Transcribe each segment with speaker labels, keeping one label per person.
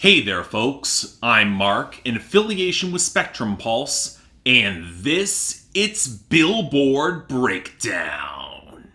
Speaker 1: Hey there, folks. I'm Mark, in affiliation with Spectrum Pulse, and it's Billboard Breakdown.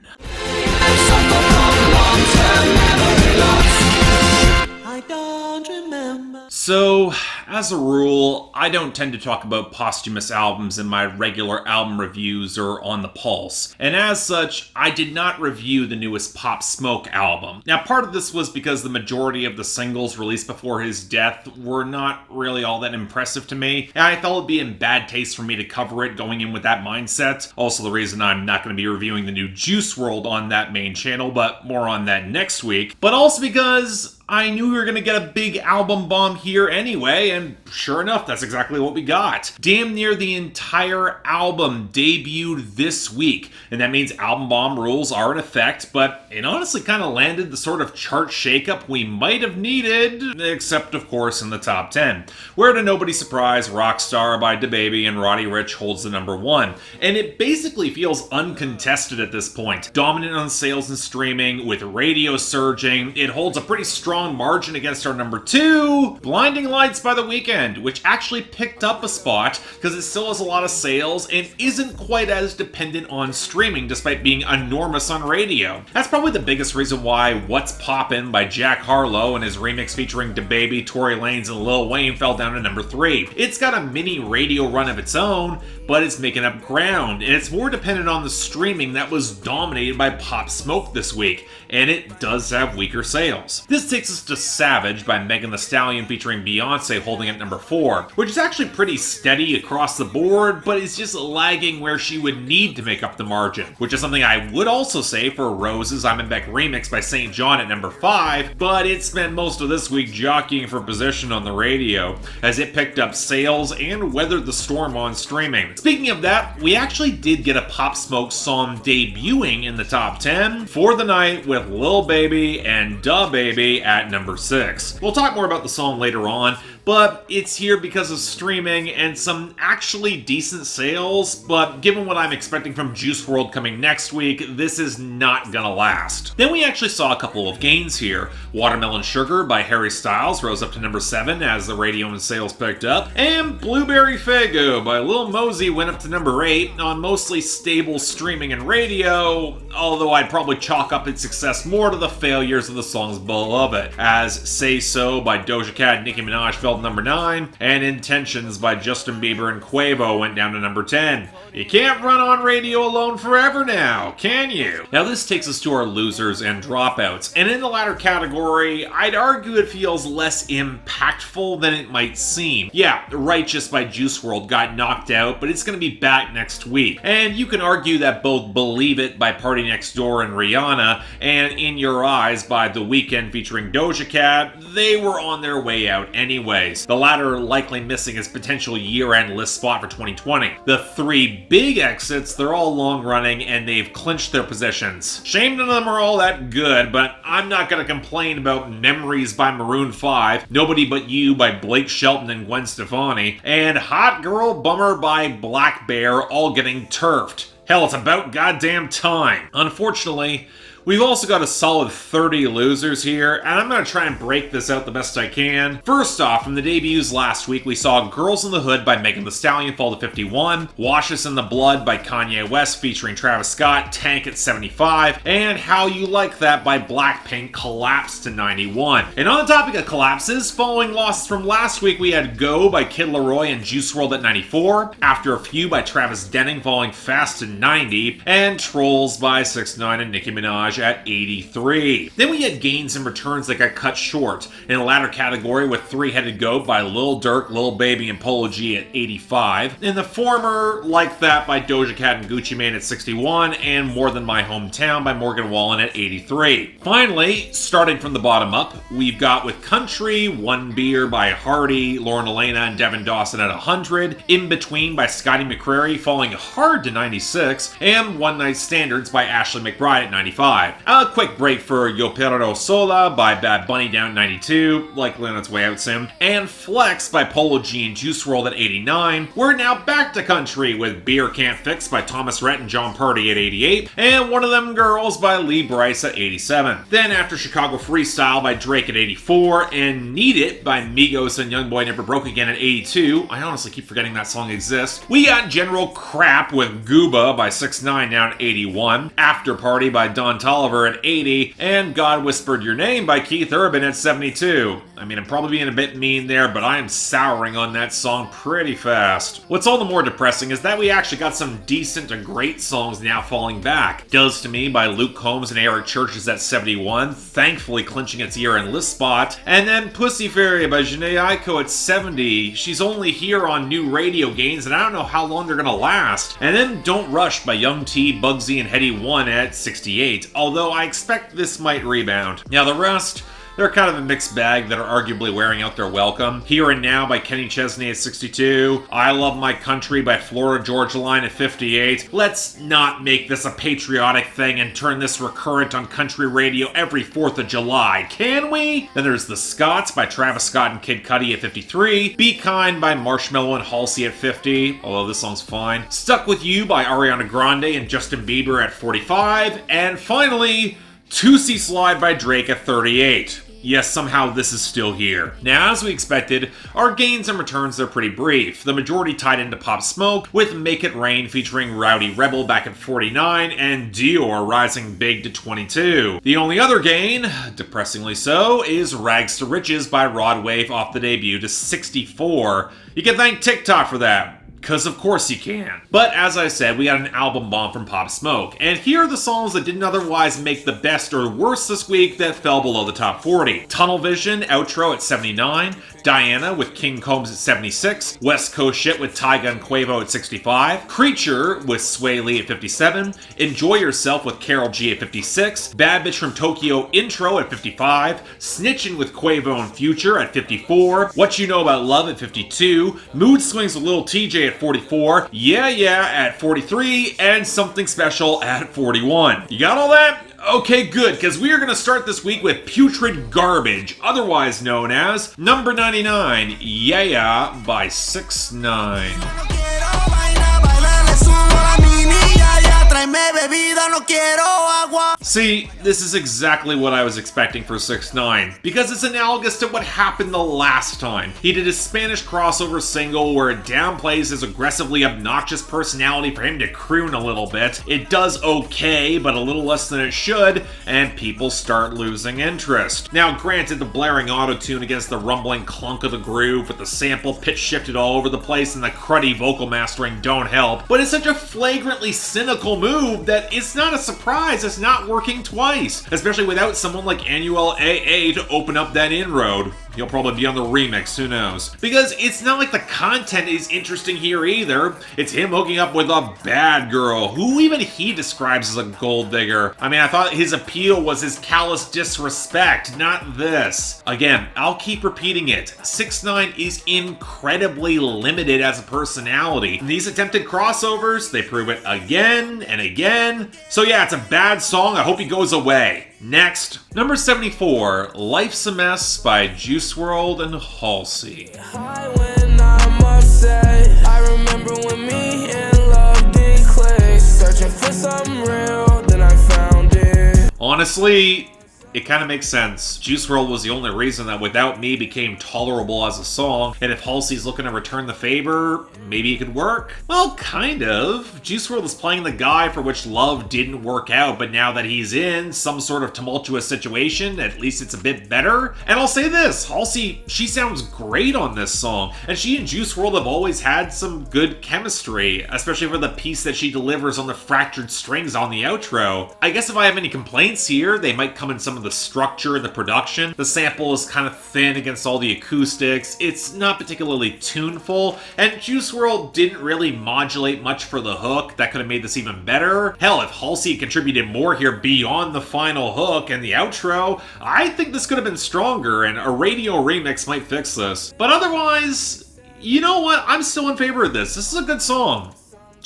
Speaker 1: I don't remember. So, as a rule, I don't tend to talk about posthumous albums in my regular album reviews or on the Pulse, and as such, I did not review the newest Pop Smoke album. Now, part of this was because the majority of the singles released before his death were not really all that impressive to me, and I felt it'd be in bad taste for me to cover it going in with that mindset. Also, the reason I'm not going to be reviewing the new Juice WRLD on that main channel, but more on that next week. But also because I knew we were going to get a big album bomb here anyway, and sure enough, that's exactly what we got. Damn near the entire album debuted this week, and that means album bomb rules are in effect, but it honestly kind of landed the sort of chart shakeup we might have needed, except of course in the top 10, where to nobody's surprise, Rockstar by DaBaby and Roddy Ricch holds the number 1, and it basically feels uncontested at this point. Dominant on sales and streaming, with radio surging, it holds a pretty strong margin against our number 2, Blinding Lights by The Weeknd, which actually picked up a spot because it still has a lot of sales and isn't quite as dependent on streaming despite being enormous on radio. That's probably the biggest reason why What's Poppin' by Jack Harlow and his remix featuring DaBaby, Tory Lanez, and Lil Wayne fell down to number 3. It's got a mini radio run of its own, but it's making up ground, and it's more dependent on the streaming that was dominated by Pop Smoke this week, and it does have weaker sales. This takes us to Savage by Megan Thee Stallion featuring Beyonce holding at number 4, which is actually pretty steady across the board, but is just lagging where she would need to make up the margin, which is something I would also say for Rose's I'm in Beck remix by St. John at number 5, but it spent most of this week jockeying for position on the radio, as it picked up sales and weathered the storm on streaming. Speaking of that, we actually did get a Pop Smoke song debuting in the top 10 for the night with Lil Baby and DaBaby at number 6. We'll talk more about the song later on, but it's here because of streaming and some actually decent sales, but given what I'm expecting from Juice WRLD coming next week, this is not gonna last. Then we actually saw a couple of gains here. Watermelon Sugar by Harry Styles rose up to number 7 as the radio and sales picked up, and Blueberry Faygo by Lil Mosey went up to number 8 on mostly stable streaming and radio, although I'd probably chalk up its success more to the failures of the songs below it, as Say So by Doja Cat and Nicki Minaj fell to number 9, and Intentions by Justin Bieber and Quavo went down to number 10. You can't run on radio alone forever now, can you? Now this takes us to our losers and dropouts, and in the latter category, I'd argue it feels less impactful than it might seem. Yeah, Righteous by Juice WRLD got knocked out, but it's gonna be back next week. And you can argue that both Believe It by Party Next Door and Rihanna, and In Your Eyes by The Weeknd featuring Doja Cat, they were on their way out anyways. The latter likely missing his potential year-end list spot for 2020. The 3 big exits, they're all long-running and they've clinched their positions. Shame none of them are all that good, but I'm not gonna complain about Memories by Maroon 5, Nobody But You by Blake Shelton and Gwen Stefani, and Hot Girl Bummer by Black Bear all getting turfed. Hell, it's about goddamn time. Unfortunately, we've also got a solid 30 losers here, and I'm going to try and break this out the best I can. First off, from the debuts last week, we saw Girls in the Hood by Megan Thee Stallion fall to 51, Wash Us in the Blood by Kanye West featuring Travis Scott tank at 75, and How You Like That by Blackpink collapse to 91. And on the topic of collapses, following losses from last week, we had Go by Kid Laroi and Juice WRLD at 94, After a Few by Travis Denning falling fast to 90, and Trolls by 6ix9ine and Nicki Minaj at 83. Then we had gains and returns that got cut short. In the latter category with Three-Headed Goat by Lil Durk, Lil Baby, and Polo G at 85. In the former, Like That by Doja Cat and Gucci Mane at 61, and More Than My Hometown by Morgan Wallen at 83. Finally, starting from the bottom up, we've got with Country, One Beer by Hardy, Lauren Elena, and Devin Dawson at 100, In Between by Scotty McCreery falling hard to 96, and One Night Standards by Ashley McBride at 95. 5. A quick break for Yo Perro Sola by Bad Bunny down at 92, likely on its way out soon, and Flex by Polo G and Juice WRLD at 89. We're now back to country with Beer Can't Fix by Thomas Rhett and John Purdy at 88, and One of Them Girls by Lee Brice at 87. Then after Chicago Freestyle by Drake at 84, and Need It by Migos and Youngboy Never Broke Again at 82. I honestly keep forgetting that song exists. We got General Crap with Gooba by 6ix9ine down at 81, After Party by Don Toliver at 80, and God Whispered Your Name by Keith Urban at 72. I mean, I'm probably being a bit mean there, but I am souring on that song pretty fast. What's all the more depressing is that we actually got some decent to great songs now falling back. Does to Me by Luke Combs and Eric Church at 71, thankfully clinching its year-end list spot, and then Pussy Fairy by Jhené Aiko at 70. She's only here on new radio gains, and I don't know how long they're gonna last. And then Don't Rush by Young T, Bugsy, and Heady One at 68, although I expect this might rebound. Now the rest, they're kind of a mixed bag that are arguably wearing out their welcome. Here and Now by Kenny Chesney at 62. I Love My Country by Florida Georgia Line at 58. Let's not make this a patriotic thing and turn this recurrent on country radio every 4th of July, can we? Then there's The Scots by Travis Scott and Kid Cudi at 53. Be Kind by Marshmello and Halsey at 50, although this song's fine. Stuck With You by Ariana Grande and Justin Bieber at 45. And finally, Tootsie Slide by Drake at 38. Yes, somehow this is still here. Now, as we expected, our gains and returns are pretty brief. The majority tied into Pop Smoke, with Make It Rain featuring Rowdy Rebel back at 49, and Dior rising big to 22. The only other gain, depressingly so, is Rags to Riches by Rod Wave off the debut to 64. You can thank TikTok for that. Because of course you can. But as I said, we got an album bomb from Pop Smoke, and here are the songs that didn't otherwise make the best or worst this week that fell below the top 40. Tunnel Vision, Outro at 79, Diana with King Combs at 76, West Coast Shit with Tygo and Quavo at 65, Creature with Swae Lee at 57, Enjoy Yourself with Karol G at 56, Bad Bitch from Tokyo Intro at 55, Snitchin with Quavo and Future at 54, What You Know About Love at 52, Mood Swings with Lil Tjay at 44, Yeah Yeah at 43, and Something Special at 41. You got all that? Okay, good, because we are going to start this week with Putrid Garbage, otherwise known as number 99, YAYA by 6ix9ine. See, this is exactly what I was expecting for 6ix9ine, because it's analogous to what happened the last time. He did his Spanish crossover single where it downplays his aggressively obnoxious personality for him to croon a little bit. It does okay, but a little less than it should, and people start losing interest. Now granted, the blaring auto-tune against the rumbling clunk of the groove with the sample pitch shifted all over the place and the cruddy vocal mastering don't help, but it's such a flagrantly cynical move that it's not a surprise it's not working twice, especially without someone like YAYA to open up that inroad. He'll probably be on the remix, who knows? Because it's not like the content is interesting here either. It's him hooking up with a bad girl, who even he describes as a gold digger. I mean, I thought his appeal was his callous disrespect, not this. Again, I'll keep repeating it. 6ix9ine is incredibly limited as a personality. In these attempted crossovers, they prove it again and again. So yeah, it's a bad song. I hope he goes away. Next, number 74, Life's a Mess by Juice WRLD and Halsey. I remember when me and love did click, searching for something real, then I found it. Honestly, it kind of makes sense. Juice WRLD was the only reason that Without Me became tolerable as a song, and if Halsey's looking to return the favor, maybe it could work? Well, kind of. Juice WRLD is playing the guy for which love didn't work out, but now that he's in some sort of tumultuous situation, at least it's a bit better. And I'll say this, Halsey, she sounds great on this song, and she and Juice WRLD have always had some good chemistry, especially for the piece that she delivers on the fractured strings on the outro. I guess if I have any complaints here, they might come in some of the structure and the production. The sample is kind of thin against all the acoustics. It's not particularly tuneful, and Juice WRLD didn't really modulate much for the hook. That could have made this even better. Hell, if Halsey contributed more here beyond the final hook and the outro, I think this could have been stronger, and a radio remix might fix this. But otherwise, you know what? I'm still in favor of this. This is a good song.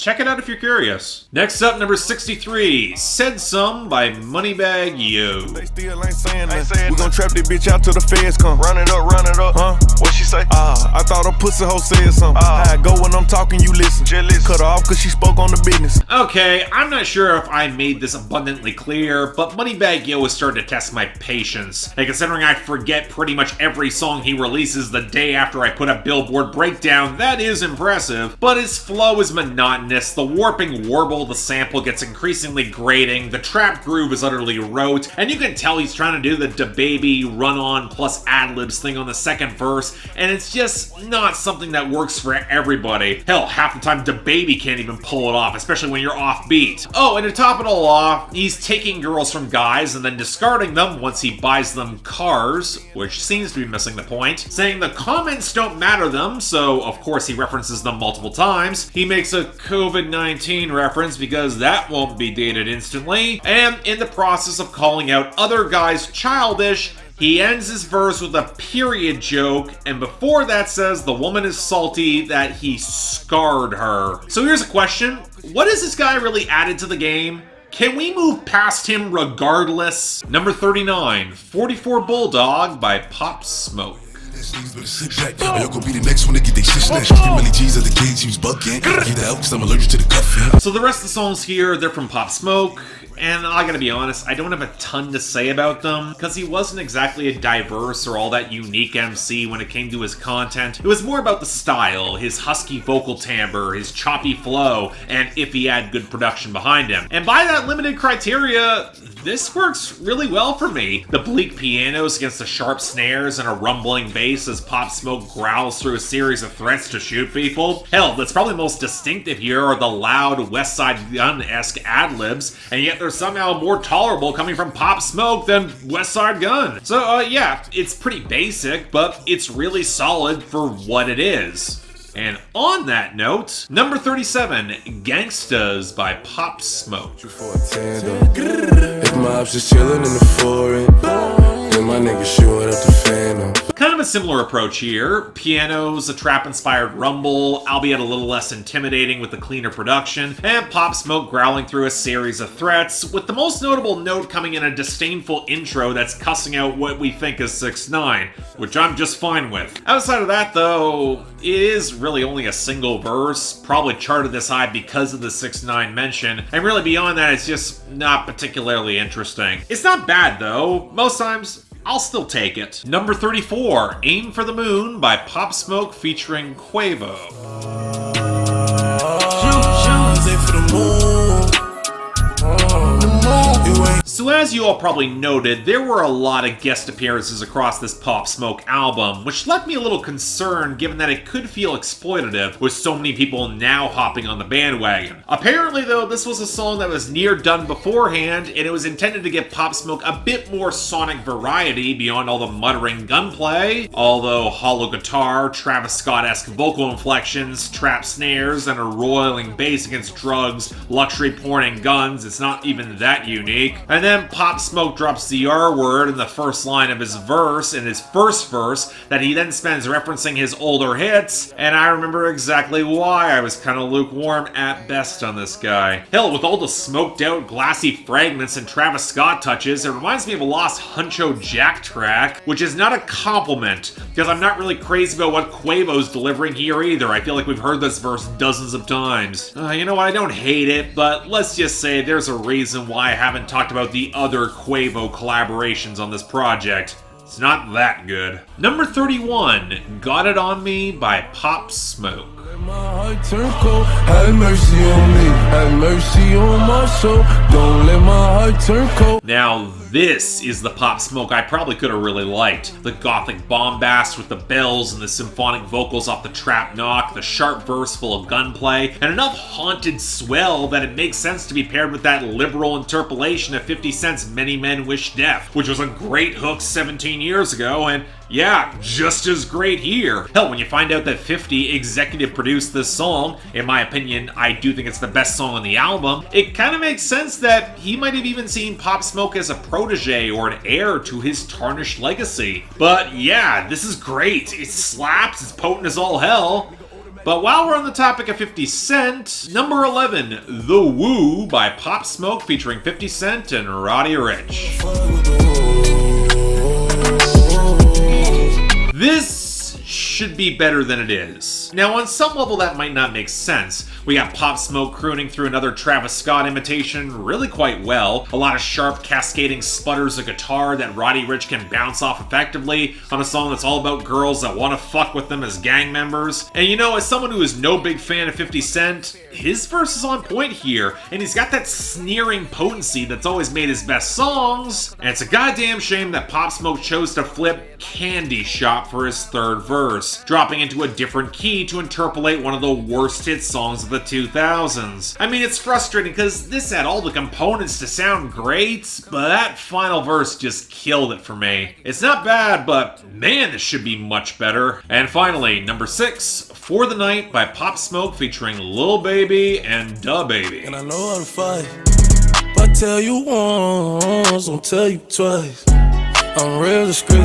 Speaker 1: check it out if you're curious. Next up, number 63, Said Some by Moneybagg Yo.
Speaker 2: They still ain't saying that. We gon' trap this bitch out till the feds come. Run it up, huh? What she say? I thought a pussy hoe said something. How I go when I'm talking, you listen. Cut her off cause she spoke on the business.
Speaker 1: Okay, I'm not sure if I made this abundantly clear, but Moneybagg Yo is starting to test my patience. And considering I forget pretty much every song he releases the day after I put a Billboard breakdown, that is impressive. But his flow is monotonous, the warping warble of the sample gets increasingly grating, the trap groove is utterly rote, and you can tell he's trying to do the DaBaby run-on plus ad-libs thing on the second verse, and it's just not something that works for everybody. Hell, half the time DaBaby can't even pull it off, especially when you're off beat. Oh, and to top it all off, he's taking girls from guys and then discarding them once he buys them cars, which seems to be missing the point, saying the comments don't matter them, so of course he references them multiple times. He makes a COVID-19 reference because that won't be dated instantly, and in the process of calling out other guys childish, he ends his verse with a period joke, and before that says the woman is salty that he scarred her. So here's a question. What has this guy really added to the game? Can we move past him regardless? Number 39, 44 Bulldog by Pop Smoke. So the rest of the songs here, they're from Pop Smoke, and I gotta be honest, I don't have a ton to say about them, because he wasn't exactly a diverse or all that unique MC when it came to his content. It was more about the style, his husky vocal timbre, his choppy flow, and if he had good production behind him. And by that limited criteria, this works really well for me. The bleak pianos against the sharp snares and a rumbling bass as Pop Smoke growls through a series of threats to shoot people. Hell, that's probably most distinctive here are the loud West Side Gun-esque ad-libs, and yet they're somehow more tolerable coming from Pop Smoke than West Side Gun. So yeah, it's pretty basic, but it's really solid for what it is. And on that note, number 37, Gangstas by Pop Smoke. If my ops just chillin' in the foreign, then my niggas short up the phantom. Kind of a similar approach here. Pianos, a trap-inspired rumble, albeit a little less intimidating with the cleaner production, and Pop Smoke growling through a series of threats, with the most notable note coming in a disdainful intro that's cussing out what we think is 6ix9ine, which I'm just fine with. Outside of that, though, it is really only a single verse, probably charted this high because of the 6ix9ine mention, and really beyond that, it's just not particularly interesting. It's not bad, though. Most times, I'll still take it. Number 34, Aim for the Moon by Pop Smoke featuring Quavo. Aim for the moon. So as you all probably noted, there were a lot of guest appearances across this Pop Smoke album, which left me a little concerned given that it could feel exploitative with so many people now hopping on the bandwagon. Apparently though, this was a song that was near done beforehand, and it was intended to give Pop Smoke a bit more sonic variety beyond all the muttering gunplay, although hollow guitar, Travis Scott-esque vocal inflections, trap snares, and a roiling bass against drugs, luxury porn, and guns, it's not even that unique. And then Pop Smoke drops the R word in the first line of his verse, in his first verse, that he then spends referencing his older hits, and I remember exactly why I was kind of lukewarm at best on this guy. Hell, with all the smoked out, glassy fragments and Travis Scott touches, it reminds me of a lost Huncho Jack track, which is not a compliment, because I'm not really crazy about what Quavo's delivering here either. I feel like we've heard this verse dozens of times. You know what, I don't hate it, but let's just say there's a reason why I haven't talked about the other Quavo collaborations on this project. It's not that good. Number 31, Got It On Me by Pop Smoke. My heart turn cold, have mercy on me, have mercy on my soul, don't let my heart turn cold. Now this is the Pop Smoke I probably could have really liked. The gothic bombast with the bells and the symphonic vocals off the trap knock, the sharp verse full of gunplay, and enough haunted swell that it makes sense to be paired with that liberal interpolation of 50 Cent's Many Men Wish Death, which was a great hook 17 years ago, and yeah, just as great here. Hell, when you find out that 50 executive produced this song, in my opinion, I do think it's the best song on the album, it kind of makes sense that he might have even seen Pop Smoke as a protege or an heir to his tarnished legacy. But yeah, this is great. It slaps, it's potent as all hell. But while we're on the topic of 50 Cent, number 11, The Woo by Pop Smoke featuring 50 Cent and Roddy Ricch. This should be better than it is. Now, on some level, that might not make sense. We got Pop Smoke crooning through another Travis Scott imitation really quite well. A lot of sharp, cascading sputters of guitar that Roddy Ricch can bounce off effectively on a song that's all about girls that want to fuck with them as gang members. And you know, as someone who is no big fan of 50 Cent, his verse is on point here, and he's got that sneering potency that's always made his best songs. And it's a goddamn shame that Pop Smoke chose to flip Candy Shop for his third verse, dropping into a different key to interpolate one of the worst hit songs of the 2000s. I mean, it's frustrating because this had all the components to sound great, but that final verse just killed it for me. It's not bad, but man, this should be much better. And finally, number 6, For the Night by Pop Smoke featuring Lil Baby and Da Baby.
Speaker 3: And I know how to fight. If I tell you once, I'll tell you twice. I'm real discreet,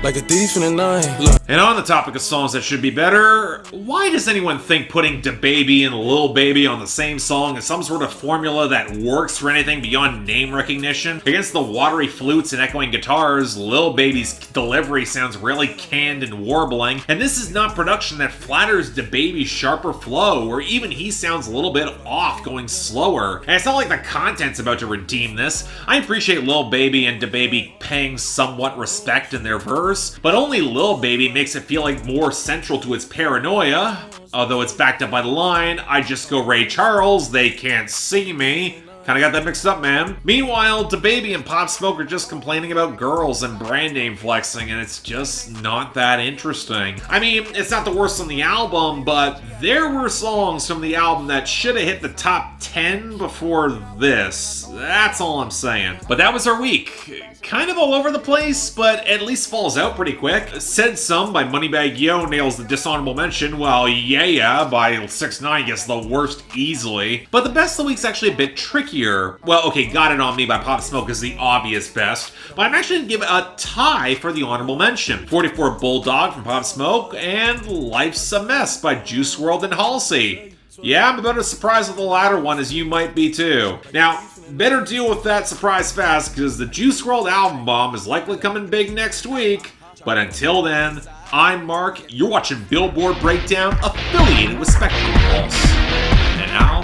Speaker 3: like a thief in the night. Look.
Speaker 1: And on the topic of songs that should be better, why does anyone think putting DaBaby and Lil Baby on the same song is some sort of formula that works for anything beyond name recognition? Against the watery flutes and echoing guitars, Lil Baby's delivery sounds really canned and warbling, and this is not production that flatters DaBaby's sharper flow, or even he sounds a little bit off going slower. And it's not like the content's about to redeem this. I appreciate Lil Baby and DaBaby paying somewhat respect in their verse, but only Lil Baby makes it feel like more central to its paranoia, although it's backed up by the line, I just go Ray Charles, they can't see me. Kinda got that mixed up, man. Meanwhile, DaBaby and Pop Smoke are just complaining about girls and brand name flexing, and it's just not that interesting. I mean, it's not the worst on the album, but there were songs from the album that should have hit the top 10 before this. That's all I'm saying. But that was our week. Kind of all over the place, but at least falls out pretty quick. Said Some by Moneybagg Yo nails the dishonorable mention, while YAYA by 6ix9ine gets the worst easily. But the best of the week's actually a bit trickier. Well, okay, Got It On Me by Pop Smoke is the obvious best, but I'm actually going to give it a tie for the honorable mention. 44 Bulldog from Pop Smoke, and Life's a Mess by Juice WRLD and Halsey. Yeah, I'm about as surprised with the latter one as you might be too. Now, better deal with that surprise fast, because the Juice WRLD album bomb is likely coming big next week. But until then, I'm Mark, you're watching Billboard Breakdown, affiliated with Spectrum Pulse. And I'll